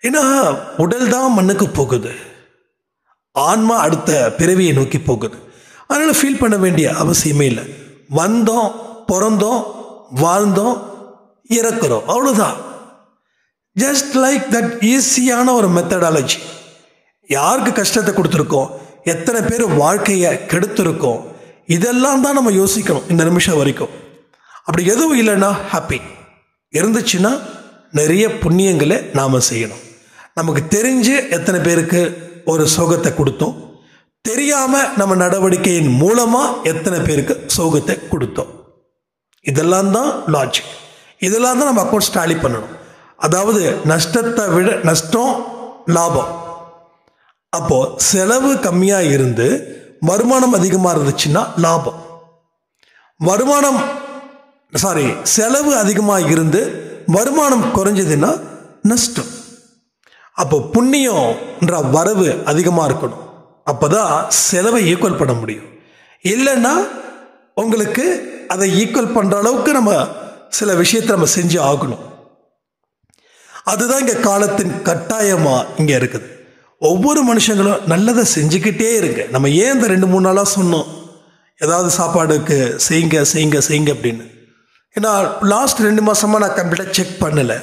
Speaker 1: ஏன்னா உடல் தான் மண்ணுக்கு போகுது, ஆன்மா அடுத்த பிறவியை நோக்கி போகுது. அதனால் ஃபீல் பண்ண வேண்டிய அவசியமே இல்லை. வந்தோம், பிறந்தோம், வாழ்ந்தோம், இறக்குறோம், அவ்வளோதான். ஜஸ்ட் லைக் தட் ஈஸியான ஒரு மெத்தடாலஜி. யாருக்கு கஷ்டத்தை கொடுத்துருக்கோம், எத்தனை பேர் வாழ்க்கையை கெடுத்திருக்கோம், இதெல்லாம் தான் நம்ம யோசிக்கணும் இந்த நிமிஷம் வரைக்கும். அப்படி எதுவும் இல்லைன்னா ஹாப்பி, இருந்துச்சுன்னா நிறைய புண்ணியங்களை நாம் செய்யணும். நமக்கு தெரிஞ்சு எத்தனை பேருக்கு ஒரு சோகத்தை கொடுத்தோம், தெரியாமல் நம்ம நடவடிக்கையின் மூலமாக எத்தனை பேருக்கு சோகத்தை கொடுத்தோம். இதெல்லாம் தான் லாஜிக். இதெல்லாம் தான் நம்ம அக்கௌண்ட்ஸ் டாலி பண்ணணும். அதாவது நஷ்டத்தை விட நஷ்டம் லாபம். அப்போது செலவு கம்மியாக இருந்து வருமானம் அதிகமாக இருந்துச்சுன்னா லாபம். செலவு அதிகமாக இருந்து வருமானம் குறைஞ்சதுன்னா நஷ்டம். அப்போ புண்ணியம்ன்ற வரவு அதிகமாக இருக்கணும். அப்போ தான் செலவை ஈக்குவல் பண்ண முடியும். இல்லைன்னா உங்களுக்கு அதை ஈக்குவல் பண்ணுற அளவுக்கு நம்ம சில விஷயத்தை நம்ம செஞ்சு ஆகணும். அதுதான் இங்கே காலத்தின் கட்டாயமாக இங்கே இருக்குது. ஒவ்வொரு மனுஷங்களும் நல்லதை செஞ்சுக்கிட்டே இருங்க. நம்ம ஏன் இந்த 2-3 நாளாக சொன்னோம் ஏதாவது சாப்பாடுக்கு செய்யுங்க செய்யுங்க செய்யுங்க அப்படின்னு? ஏன்னா லாஸ்ட் 2 மாதமாக நான் கம்ப்ளீட்டாக செக் பண்ணலை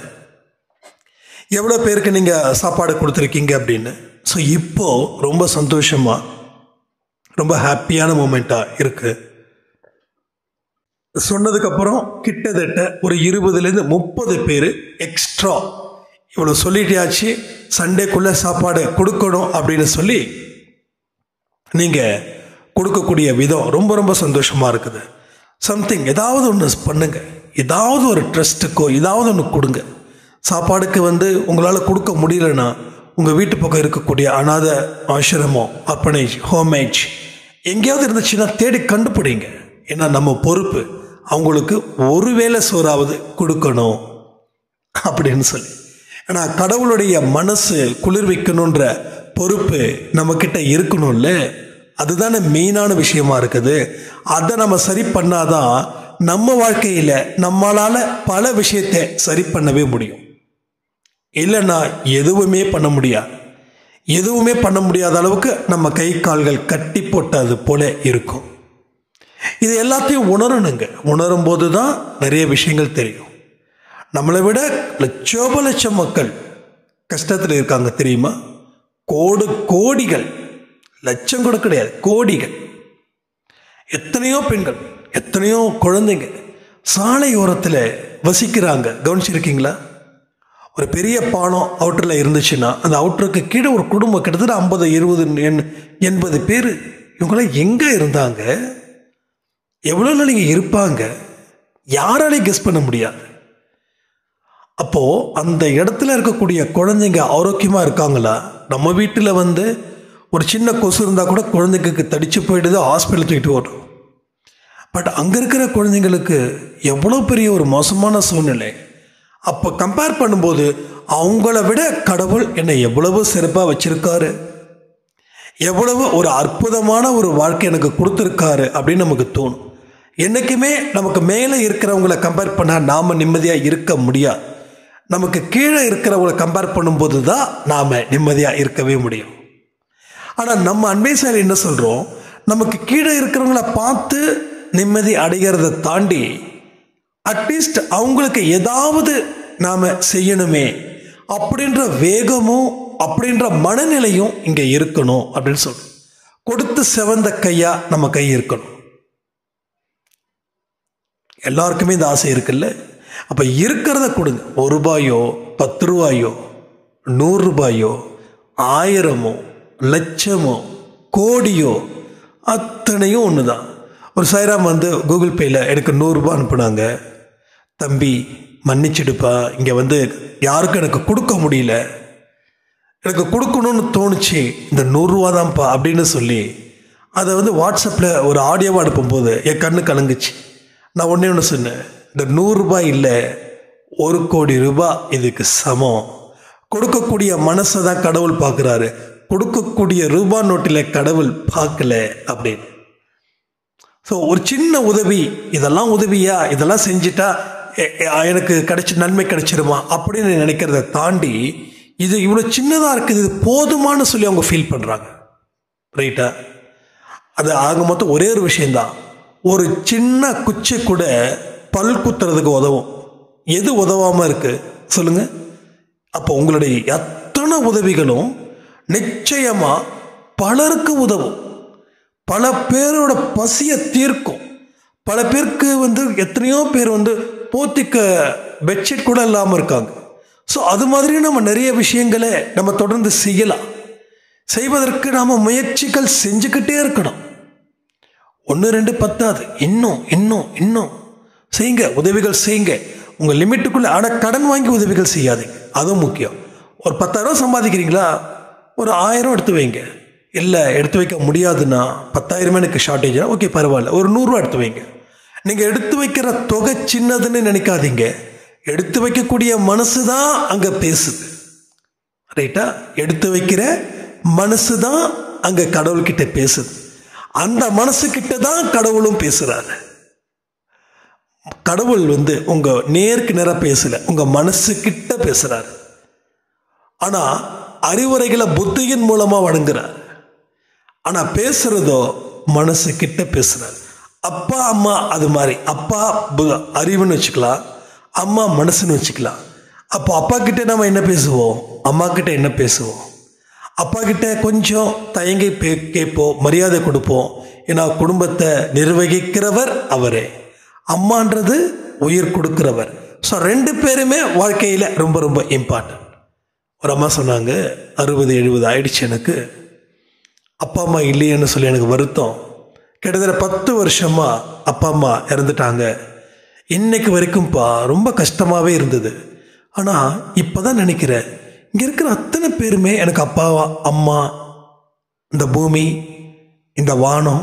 Speaker 1: எவ்வளோ பேருக்கு நீங்கள் சாப்பாடு கொடுத்துருக்கீங்க அப்படின்னு. ஸோ இப்போது ரொம்ப சந்தோஷமாக, ரொம்ப ஹாப்பியான மூமெண்ட்டாக இருக்குது. சொன்னதுக்கப்புறம் கிட்டத்தட்ட ஒரு 20லேருந்து 30 பேர் எக்ஸ்ட்ரா இவ்வளோ சொல்லிட்டியாச்சு, சண்டேக்குள்ளே சாப்பாடு கொடுக்கணும் அப்படின்னு சொல்லி நீங்கள் கொடுக்கக்கூடிய விதம் ரொம்ப ரொம்ப சந்தோஷமாக இருக்குது. சம்திங் ஏதாவது ஒன்று பண்ணுங்க, ஏதாவது ஒரு ட்ரஸ்ட்டுக்கோ ஏதாவது ஒன்று கொடுங்க. சாப்பாடுக்கு உங்களால் கொடுக்க முடியலன்னா உங்கள் வீட்டு பக்கம் இருக்கக்கூடிய அனாதை ஆசிரமம், அர்பனேஜ், ஹோமேஜ் எங்கேயாவது இருந்துச்சுன்னா தேடி கண்டுபிடிங்க. ஏன்னா நம்ம பொறுப்பு அவங்களுக்கு ஒரு வேளை சோறாவது கொடுக்கணும் அப்படின்னு சொல்லி. ஏன்னா கடவுளுடைய மனசு குளிர்விக்கணுன்ற பொறுப்பு நம்மக்கிட்ட இருக்கணும்ல. அதுதானே மெயினான விஷயமா இருக்குது. அதை நம்ம சரி பண்ணாதான் நம்ம வாழ்க்கையில் நம்மளால் பல விஷயத்தை சரி பண்ணவே முடியும். இல்லைன்னா எதுவுமே பண்ண முடியாது. எதுவுமே பண்ண முடியாத அளவுக்கு நம்ம கை கால்கள் கட்டி போட்டது போல இருக்கும். இது எல்லாத்தையும் உணரணுங்க. உணரும் போது தான் நிறைய விஷயங்கள் தெரியும். நம்மளை விட லட்சோபலட்சம் மக்கள் கஷ்டத்தில் இருக்காங்க தெரியுமா? கோடிகள், லட்சம் கூட கிடையாது, கோடிகள். எத்தனையோ பெண்கள், எத்தனையோ குழந்தைங்க சாலையோரத்தில் வசிக்கிறாங்க. கவனிச்சிருக்கீங்களா? ஒரு பெரிய பாலம் அவுட்டரில் இருந்துச்சுன்னா அந்த அவுட்டருக்கு கீழே ஒரு குடும்பம் கிட்டத்தட்ட 50, 20, 80 பேர். இவங்களாம் எங்கே இருந்தாங்க? எவ்வளோ நாளைக்கு இருப்பாங்க? யாராலையும் கெஸ் பண்ண முடியாது. அப்போது அந்த இடத்துல இருக்கக்கூடிய குழந்தைங்க ஆரோக்கியமாக இருக்காங்களா? நம்ம வீட்டில் ஒரு சின்ன கொசு இருந்தால் கூட குழந்தைங்களுக்கு தடிச்சு போயிடுது, ஹாஸ்பிட்டல் தூக்கிட்டு ஓடும். பட் அங்கே இருக்கிற குழந்தைங்களுக்கு எவ்வளோ பெரிய ஒரு மோசமான சூழ்நிலை. அப்போ கம்பேர் பண்ணும்போது அவங்கள விட கடவுள் என்னை எவ்வளவு சிறப்பாக வச்சுருக்காரு, எவ்வளவு ஒரு அற்புதமான ஒரு வாழ்க்கை எனக்கு கொடுத்துருக்காரு அப்படின்னு நமக்கு தோணும். என்றைக்குமே நமக்கு மேலே இருக்கிறவங்கள கம்பேர் பண்ணால் நாம் நிம்மதியாக இருக்க முடியாது. நமக்கு கீழே இருக்கிறவங்களை கம்பேர் பண்ணும்போது தான் நாம் நிம்மதியாக இருக்கவே முடியும். ஆனால் நம்ம அன்பேசாலி என்ன சொல்கிறோம், நமக்கு கீழே இருக்கிறவங்கள பார்த்து நிம்மதி அடைகிறத தாண்டி அட்லீஸ்ட் அவங்களுக்கு ஏதாவது நாம் செய்யணுமே அப்படின்ற வேகமும் அப்படின்ற மனநிலையும் இங்கே இருக்கணும் அப்படின்னு சொல்கிறோம். கொடுத்து செவந்த கையாக நம்ம கை இருக்கணும். எல்லாருக்குமே இந்த ஆசை இருக்குல்ல? அப்போ இருக்கிறத கொடுங்க. 1 ரூபாயோ 10 ரூபாயோ 100 ரூபாயோ 1000மோ லட்சமோ கோடியோ அத்தனையும் ஒன்று தான். ஒரு சாய்ராம் கூகுள் பேயில் எனக்கு 100 ரூபா அனுப்புனாங்க. தம்பி மன்னிச்சிடுப்பா, இங்கே யாருக்கும் எனக்கு கொடுக்க முடியல, எனக்கு கொடுக்கணும்னு தோணுச்சு, இந்த 100 ரூபா தான்ப்பா அப்படின்னு சொல்லி அதை வாட்ஸ்அப்பில் ஒரு ஆடியோவாக அனுப்பும்போது என் கண்ணு கலங்குச்சு. நான் ஒன்றே ஒன்று சொன்னேன், இந்த 100 ரூபாய் இல்லை, 1 கோடி ரூபாய் இதுக்கு சமம். கொடுக்கக்கூடிய மனசை தான் கடவுள் பார்க்குறாரு, கொடுக்கக்கூடிய ரூபா நோட்டில் கடவுள் பார்க்கல அப்படின்னு. ஸோ ஒரு சின்ன உதவி, இதெல்லாம் உதவியா, இதெல்லாம் செஞ்சுட்டா எனக்கு நன்மை கிடைச்சிருமா அப்படின்னு நினைக்கிறத தாண்டி இது இவ்வளோ சின்னதாக இருக்குது, இது போதுமானு சொல்லி அவங்க ஃபீல் பண்ணுறாங்க. ரைட்டா? அது ஆக மொத்தம் ஒரே ஒரு விஷயந்தான். ஒரு சின்ன குச்சி கூட பல் குத்துறதுக்கு உதவும். எது உதவாமல் இருக்கு சொல்லுங்க? அப்போ உங்களுடைய எத்தனை உதவிகளும் நிச்சயமாக பலருக்கு உதவும். பல பேரோட பசியை தீர்க்கும். பல பேருக்கு எத்தனையோ பேர் போத்திக்க பெட்ஷீட் கூட இல்லாமல் இருக்காங்க. ஸோ அது மாதிரி நம்ம நிறைய விஷயங்களை நம்ம தொடர்ந்து செய்யலாம். செய்வதற்கு நாம் முயற்சிகள் செஞ்சுக்கிட்டே இருக்கணும். 1 2 பத்தாது, இன்னும் இன்னும் இன்னும் செய்யுங்க, உதவிகள் செய்யுங்க உங்கள் லிமிட்டுக்குள்ளே. ஆனால் கடன் வாங்கி உதவிகள் செய்யாதீங்க, அதுவும் முக்கியம். ஒரு 10,000 சம்பாதிக்கிறீங்களா, ஒரு 1000 எடுத்து வைங்க. இல்லை எடுத்து வைக்க முடியாதுன்னா 10,000 எனக்கு ஷார்ட்டேஜா, ஓகே பரவாயில்ல, ஒரு 100 ரூபா எடுத்து வைங்க. நீங்கள் எடுத்து வைக்கிற தொகை சின்னதுன்னு நினைக்காதீங்க. எடுத்து வைக்கக்கூடிய மனசு தான் அங்கே பேசுது, ரைட்டா? எடுத்து வைக்கிற மனசு தான் அங்கே கடவுள்கிட்ட பேசுது. அந்த மனசுக்கிட்ட தான் கடவுளும் பேசுகிறாரு. கடவுள் உங்கள் நேருக்கு நேராக பேசலை, உங்கள் மனசுக்கிட்ட பேசுகிறாரு. ஆனால் அறிவுரைகளை புத்தியின் மூலமாக வழங்குறார். ஆனால் பேசுகிறதோ மனசுக்கிட்ட பேசுகிறார். அப்பா அம்மா அது மாதிரி, அப்பா அறிவுன்னு வச்சுக்கலாம், அம்மா மனசுன்னு வச்சுக்கலாம். அப்போ அப்பா கிட்ட நம்ம என்ன பேசுவோம், அம்மா கிட்ட என்ன பேசுவோம்? அப்பா கிட்ட கொஞ்சம் தயங்கி கேட்போம், மரியாதை கொடுப்போம். ஏன்னா குடும்பத்தை நிர்வகிக்கிறவர் அவரே. அம்மான்றது உயிர் கொடுக்கிறவர். ஸோ 2 பேருமே வாழ்க்கையில் ரொம்ப ரொம்ப இம்பார்ட்டன்ட். ஒரு அம்மா சொன்னாங்க, 60-70 ஆயிடுச்சு எனக்கு, அப்பா அம்மா இல்லையேன்னு சொல்லி எனக்கு வருத்தம். கிட்டத்தட்ட 10 வருஷமாக அப்பா அம்மா இறந்துட்டாங்க. இன்னைக்கு வரைக்கும்ப்பா ரொம்ப கஷ்டமாகவே இருந்தது. ஆனால் இப்போ தான் நினைக்கிறேன், இங்கே இருக்கிற அத்தனை பேருமே எனக்கு அப்பா அம்மா, இந்த பூமி, இந்த வானம்,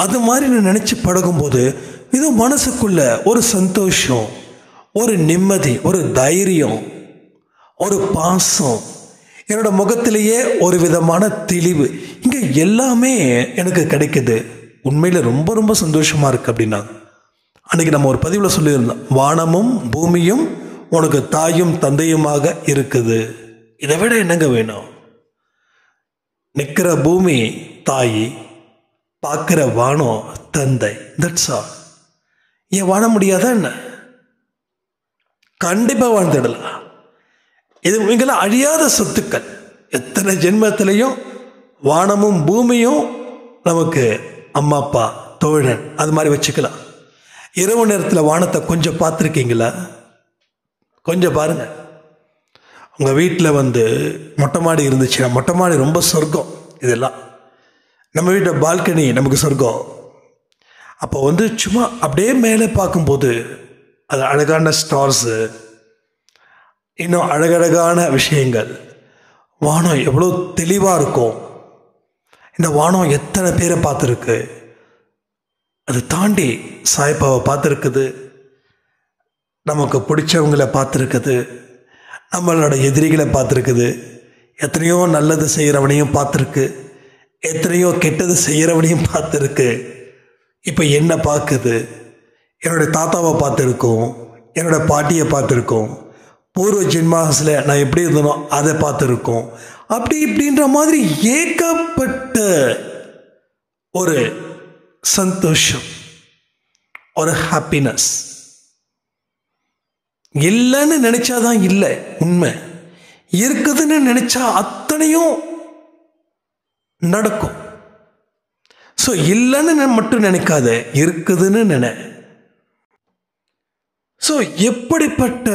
Speaker 1: அது மாதிரி நான் நினச்சி பழகும்போது இது மனசுக்குள்ள ஒரு சந்தோஷம், ஒரு நிம்மதி, ஒரு தைரியம், ஒரு பாசம், என்னோட முகத்திலேயே ஒரு விதமான தெளிவு, இங்கே எல்லாமே எனக்கு கிடைக்குது. உண்மையில் ரொம்ப ரொம்ப சந்தோஷமாக இருக்குது அப்படின்னாங்க. அன்றைக்கி நம்ம ஒரு பதிவில் சொல்லியிருந்தோம், வானமும் பூமியும் உனக்கு தாயும் தந்தையுமாக இருக்குது. இதை விட என்னங்க வேணும்? நிற்கிற பூமி தாய், பார்க்குற வானம் தந்தை. That's all. ஏன் வாழ முடியாதா என்ன? கண்டிப்பாக வாழ்ந்துடலாம். இது இங்கெல்லாம் அழியாத சொத்துக்கள். எத்தனை ஜென்மத்திலையும் வானமும் பூமியும் நமக்கு அம்மா அப்பா தோழன், அது மாதிரி வச்சுக்கலாம். இரவு நேரத்தில் வானத்தை கொஞ்சம் பார்த்துருக்கீங்களா? கொஞ்சம் பாருங்க. உங்கள் வீட்டில் மொட்டை மாடி இருந்துச்சுன்னா, மொட்டை மாடி ரொம்ப சொர்க்கம். இதெல்லாம் நம்ம வீட்டில் பால்கனி நமக்கு சொர்க்கம். அப்போ சும்மா அப்படியே மேலே பார்க்கும்போது அது அழகான ஸ்டார்ஸு, இன்னும் அழகழகான விஷயங்கள், வானம் எவ்வளோ தெளிவாக இருக்கும். இந்த வானம் எத்தனை பேரை பார்த்துருக்கு. அது தாண்டி சாய்பாவை பார்த்துருக்குது, நமக்கு பிடிச்சவங்களை பார்த்துருக்குது, நம்மளோட எதிரிகளை பார்த்துருக்குது, எத்தனையோ நல்லது செய்கிறவனையும் பார்த்துருக்கு, எத்தனையோ கெட்டது செய்கிறவனையும் பார்த்துருக்கு. இப்போ என்ன பார்க்குது? என்னுடைய தாத்தாவை பார்த்துருக்கோம், என்னோட பாட்டியை பார்த்துருக்கோம், பூர்வ ஜென்மாசில் நான் எப்படி இருந்தனோ அதை பார்த்துருக்கோம். அப்படி இப்படின்ற மாதிரி ஏகப்பட்ட ஒரு சந்தோஷம், ஒரு ஹாப்பினஸ். இல்லைன்னு நினைச்சாதான் இல்லை உண்மை, இருக்குதுன்னு நினைச்சா அத்தனையும் நடக்கும். ஸோ இல்லைன்னு மட்டும் நினைக்காத, இருக்குதுன்னு நினை. ஸோ எப்படிப்பட்ட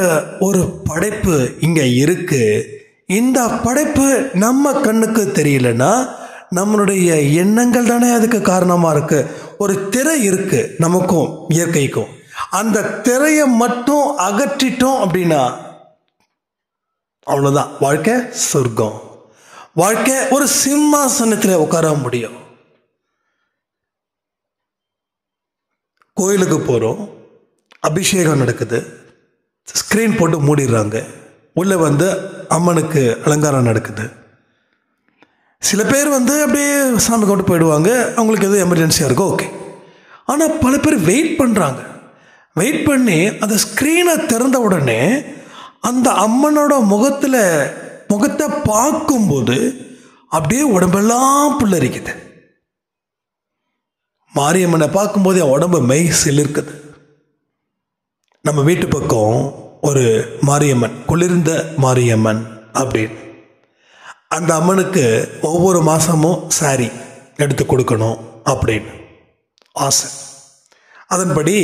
Speaker 1: ஒரு படைப்பு இங்கே இருக்கு. இந்த படைப்பு நம்ம கண்ணுக்கு தெரியலன்னா நம்மளுடைய எண்ணங்கள் தானே அதுக்கு காரணமாக இருக்கு. ஒரு திரை இருக்கு நமக்கும் இயற்கைக்கும். அந்த திரையை மட்டும் அகற்றிட்டோம் அப்படின்னா அவ்வளோதான், வாழ்க்கை சொர்க்கம். வாழ்க்கை ஒரு சிம்மாசனத்தில் உட்கார முடியும். கோயிலுக்கு போகிறோம், அபிஷேகம் நடக்குது, ஸ்க்ரீன் போட்டு மூடிடுறாங்க, உள்ளே அம்மனுக்கு அலங்காரம் நடக்குது. சில பேர் அப்படியே சாமி கொண்டு போயிடுவாங்க, அவங்களுக்கு எதுவும் எமர்ஜென்சியாக இருக்கும், ஓகே. ஆனால் பல பேர் வெயிட் பண்ணுறாங்க. வெயிட் பண்ணி அந்த ஸ்க்ரீனை திறந்த உடனே அந்த அம்மனோட முகத்தை பார்க்கும்போது அப்படியே உடம்பெல்லாம் புல்லரிக்குது. மாரியம்மனை பார்க்கும்போது என் உடம்பு மெய் சிலிர்க்குது. நம்ம வீட்டு பக்கம் ஒரு மாரியம்மன், குளிர்ந்த மாரியம்மன் அப்படின்னு. அந்த அம்மனுக்கு ஒவ்வொரு மாதமும் சாரி எடுத்து கொடுக்கணும் அப்படின்னு ஆசை. அதன்படி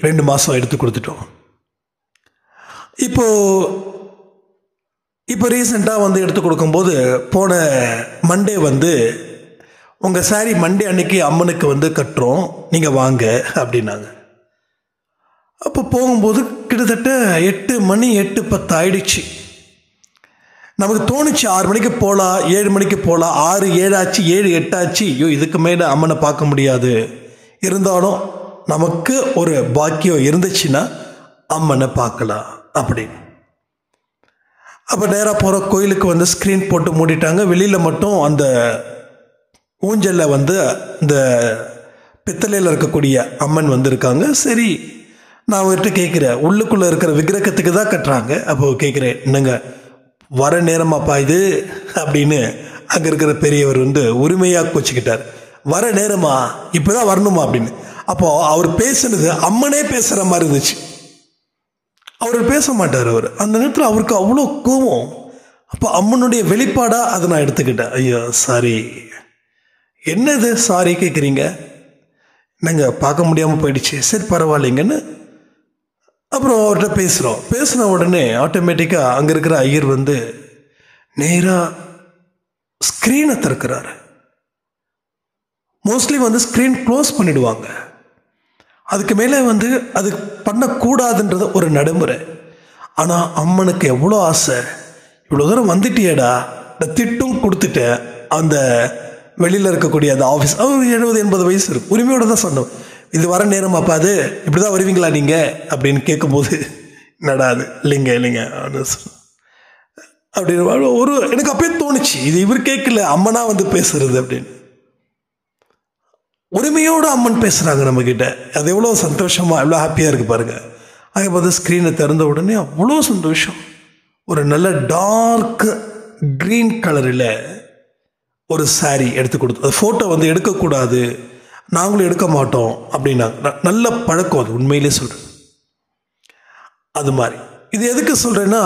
Speaker 1: 2 மாதம் எடுத்து கொடுத்துட்டோம். இப்போ ரீசெண்டாக எடுத்து கொடுக்கும்போது போன மண்டே உங்கள் சாரி மண்டே அன்னைக்கு அம்மனுக்கு கட்டுறோம், நீங்கள் வாங்க அப்படின்னாங்க. அப்போ போகும்போது கிட்டத்தட்ட 8 மணி 8:10 ஆயிடுச்சு. நமக்கு தோணுச்சு 6 மணிக்கு போகலாம், 7 மணிக்கு போகலாம். 6, 7 ஆச்சு, 7, 8 ஆச்சு. ஐயோ, இதுக்கு மேலே அம்மனை பார்க்க முடியாது. இருந்தாலும் நமக்கு ஒரு பாக்கியம் இருந்துச்சுன்னா அம்மனை பார்க்கலாம் அப்படின்னு. அப்போ நேராக போகிற கோயிலுக்கு ஸ்க்ரீன் போட்டு மூடிட்டாங்க. வெளியில் மட்டும் அந்த ஊஞ்சலில் இந்த பித்தளையில் இருக்கக்கூடிய அம்மன் இருக்காங்க. சரி, நான் அவர்கிட்ட கேட்குறேன், உள்ளுக்குள்ளே இருக்கிற விக்கிரகத்துக்கு தான் கட்டுறாங்க. அப்போ கேட்குறேன், என்னங்க வர நேரமாப்பா இது அப்படின்னு. அங்கே இருக்கிற பெரியவர் உரிமையாக கோச்சிக்கிட்டார். வர நேரமா, இப்போ தான் வரணுமா அப்படின்னு. அப்போது அவர் பேசுனது அம்மனே பேசுகிற மாதிரி இருந்துச்சு. அவர் பேச மாட்டார். அவர் அந்த நேரத்தில் அவருக்கு அவ்வளோ கோவம். அப்போ அம்மனுடைய வெளிப்பாடாக அதை நான் எடுத்துக்கிட்டேன். ஐயோ சாரி. என்னது சாரி கேட்குறீங்க? என்னங்க பார்க்க முடியாமல் போயிடுச்சு. சரி பரவாயில்லைங்கன்னு அப்புறம் அவர்கிட்ட பேசின உடனே ஆட்டோமேட்டிக்காக அங்கே இருக்கிற ஐயர் நேராக ஸ்க்ரீனை திறக்கிறாரு. மோஸ்ட்லி ஸ்க்ரீன் க்ளோஸ் பண்ணிடுவாங்க. அதுக்கு மேலே அது பண்ணக்கூடாதுன்றது ஒரு நடைமுறை. ஆனால் அம்மனுக்கு எவ்வளோ ஆசை. இவ்வளோ தூரம் வந்துட்டியேடா, நான் திட்டும் கொடுத்துட்டேன். அந்த வெளியில் இருக்கக்கூடிய அந்த ஆஃபீஸ், அவர் 70-80 வயசு இருக்கு, உரிமையோடு தான் சொன்னோம். இது வர நேரமாப்பா, அது இப்படி தான் வருவீங்களா நீங்கள் அப்படின்னு கேட்கும்போது, நடாது இல்லைங்க அப்படின்னு ஒரு எனக்கு அப்பயே தோணுச்சு, இது இவர் கேட்கல, அம்மனா பேசுறது அப்படின்னு. உரிமையோடு அம்மன் பேசுகிறாங்க நம்மக்கிட்ட. அது எவ்வளோ சந்தோஷமாக, எவ்வளோ ஹாப்பியாக இருக்குது பாருங்கள். அங்கே ஸ்க்ரீனை திறந்த உடனே அவ்வளோ சந்தோஷம். ஒரு நல்ல டார்க் க்ரீன் கலரில் ஒரு சாரி எடுத்து கொடுத்து, அது ஃபோட்டோ எடுக்கக்கூடாது, நாங்களும் எடுக்க மாட்டோம் அப்படின்னாங்க. நல்ல பழக்கம் அது, உண்மையிலே சொல்கிறேன். அது மாதிரி இது எதுக்கு சொல்கிறேன்னா,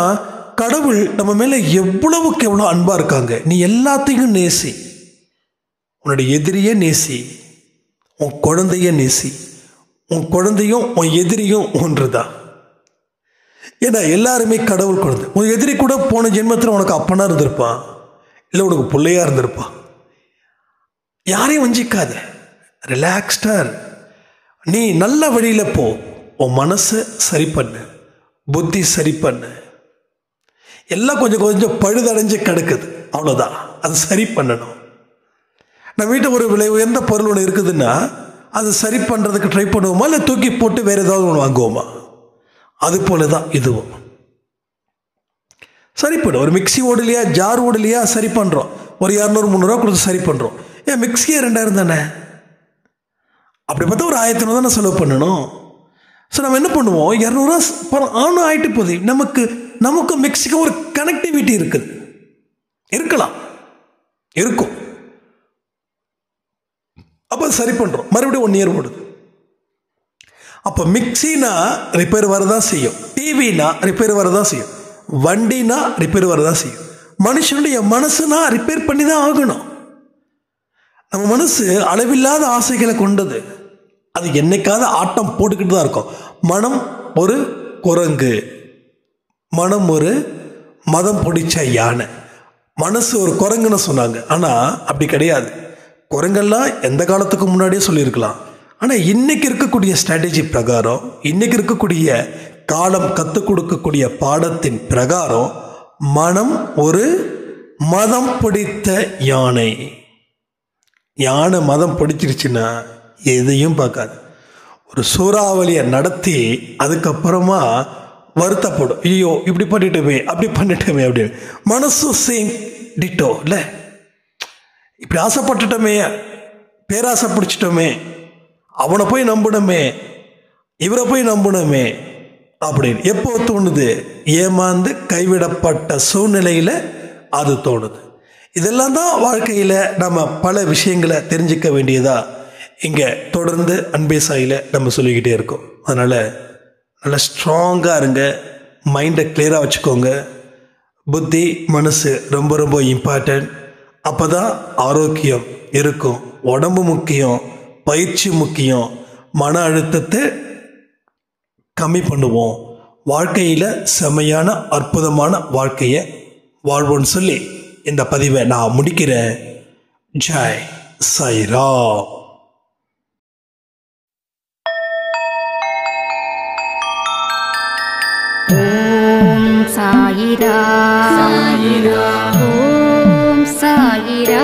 Speaker 1: கடவுள் நம்ம மேலே எவ்வளவுக்கு எவ்வளோ அன்பாக இருக்காங்க. நீ எல்லாத்தையும் நேசி, உன்னுடைய எதிரியே நேசி, உன் குழந்தைய நேசி. உன் குழந்தையும் உன் எதிரியும் ஒன்றுதான். ஏன்னா எல்லாருமே கடவுள் குழந்தை. உன் எதிரி கூட போன ஜென்மத்தில் உனக்கு அப்பனா இருந்திருப்பான், இல்லை உனக்கு பிள்ளையா இருந்திருப்பான். யாரையும் வஞ்சிக்காத, ரிலாக்ஸ்டார். நீ நல்ல வழியில் போ, உன் மனசை சரி பண்ணு, புத்தி சரி பண்ணு. எல்லாம் கொஞ்சம் கொஞ்சம் பழுதடைஞ்சு கிடக்குது, அவ்வளோதான். அது சரி பண்ணணும். நம்ம வீட்டில் ஒரு விலை உயர்ந்த பொருள் ஒன்று இருக்குதுன்னா அது சரி பண்ணுறதுக்கு ட்ரை பண்ணுவோமா, இல்லை தூக்கி போட்டு வேறு ஏதாவது ஒன்று வாங்குவோமா? அது போல தான் இதுவும். சரி பண்ணு. ஒரு மிக்சி ஓடலையா, ஜார் ஓடலையா, சரி பண்ணுறோம். ஒரு 200-300 கொடுத்து சரி பண்ணுறோம். ஏன் மிக்சியே 2000 தானே, அப்படி பார்த்தா ஒரு 1500 தானே செலவு பண்ணணும். ஸோ நம்ம என்ன பண்ணுவோம், 200 ஆனும் ஆகிட்டு போகுது. நமக்கு மிக்சிக்கு ஒரு கனெக்டிவிட்டி இருக்குது, இருக்கலாம், இருக்கும். அப்போ சரி பண்ணுறோம், மறுபடியும் 1 இயர் ஓடுது. அப்போ மிக்சினா ரிப்பேர் வரதான் செய்யும், டிவினா ரிப்பேர் வரதான் செய்யும், வண்டினா ரிப்பேர் வரதான் செய்யும். மனுஷனுடைய மனசுனா ரிப்பேர் பண்ணி தான் ஆகணும். நம்ம மனசு அளவில்லாத ஆசைகளை கொண்டது. அது என்னைக்காவது ஆட்டம் போட்டுக்கிட்டு தான் இருக்கும். மனம் ஒரு குரங்கு, மனம் ஒரு மதம் பிடிச்ச யானை. மனசு ஒரு குரங்குன்னு சொன்னாங்க, ஆனால் அப்படி கிடையாது. குரங்கெல்லாம் எந்த காலத்துக்கு முன்னாடியே சொல்லியிருக்கலாம். ஆனால் இன்னைக்கு இருக்கக்கூடிய ஸ்ட்ராட்டஜி பிரகாரம், இன்னைக்கு இருக்கக்கூடிய காலம் கற்றுக் கொடுக்கக்கூடிய பாடத்தின் பிரகாரம், மனம் ஒரு மதம் பிடித்த யானை. யானை மதம் பிடிச்சிருச்சுன்னா எதையும் பார்க்காது. ஒரு சூறாவளியை நடத்தி அதுக்கப்புறமா வருத்தப்படும், ஐயோ இப்படி பண்ணிட்டோமே, அப்படி பண்ணிட்டோமே அப்படின்னு. மனசு சேம் டிட்டோ இல்லை, இப்படி ஆசைப்பட்டுட்டோமே, பேராசை பிடிச்சிட்டோமே, அவனை போய் நம்பணுமே, இவரை போய் நம்பணுமே அப்படின்னு எப்போ தோணுது? ஏமாந்து கைவிடப்பட்ட சூழ்நிலையில் அது தோணுது. இதெல்லாம் தான் வாழ்க்கையில் நம்ம பல விஷயங்களை தெரிஞ்சிக்க வேண்டியதாக இங்கே தொடர்ந்து அன்பே சாயில நம்ம சொல்லிக்கிட்டே இருக்கோம். அதனால் நல்லா ஸ்ட்ராங்காக இருங்க, மைண்டை கிளியராக வச்சுக்கோங்க. புத்தி மனசு ரொம்ப ரொம்ப இம்பார்ட்டன்ட். அப்போ தான் ஆரோக்கியம் இருக்கும். உடம்பு முக்கியம், பயிற்சி முக்கியம். மன அழுத்தத்தை கம்மி பண்ணுவோம். வாழ்க்கையில் செமையான அற்புதமான வாழ்க்கையை வாழ்வோன்னு சொல்லி இந்த பதிவை நான் முடிக்கிறேன். ஜெய் சாய்ராம்.
Speaker 2: ஓம் சாயிரா, ஓம் சாயிரா.